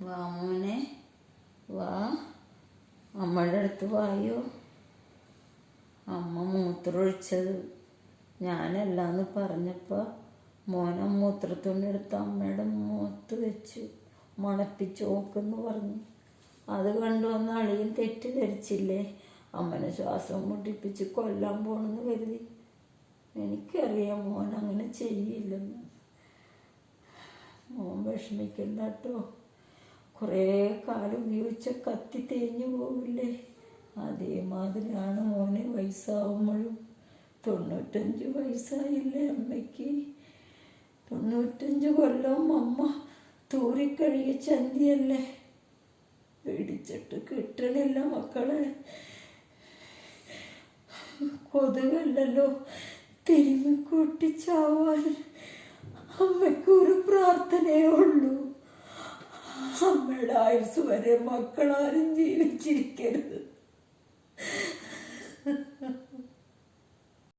വാ മോനെ, വാ, അമ്മയുടെ അടുത്ത് വായോ. അമ്മ മൂത്രമൊഴിച്ചത് ഞാനല്ലാന്ന് പറഞ്ഞപ്പോൾ മോനെ മൂത്രത്തുണിയെടുത്ത് അമ്മയുടെ മുഖത്ത് വെച്ചു മണപ്പിച്ച് നോക്കെന്ന് പറഞ്ഞു. അത് കണ്ടുവന്ന് അളിയൻ തെറ്റിദ്ധരിച്ചില്ലേ, അമ്മനെ ശ്വാസം മുട്ടിപ്പിച്ച് കൊല്ലാൻ പോണെന്ന് കരുതി. എനിക്കറിയാം മോൻ അങ്ങനെ ചെയ്യില്ലെന്ന്. മോൻ വിഷമിക്കണ്ട കേട്ടോ. കുറേ കാലം ഉപയോഗിച്ച കത്തി തേഞ്ഞു പോവില്ലേ, അതേമാതിരിയാണ് മോനെ വയസ്സാവുമ്പോഴും. 95 വയസ്സായില്ലേ അമ്മയ്ക്ക്. 95 കൊല്ലം അമ്മ തൂറിക്കഴുകിയ ചന്തിയല്ലേ. പിടിച്ചിട്ട് കിട്ടണില്ല മക്കളെ. കൊതുകല്ലല്ലോ തിരുമിക്കൂട്ടിച്ചാവാൻ. അമ്മയ്ക്കൊരു പ്രാർത്ഥനയേ ഉള്ളൂ, അമ്മയുടെ ആയുസ് വരെ മക്കളാരും ജീവിച്ചിരിക്കരുത്.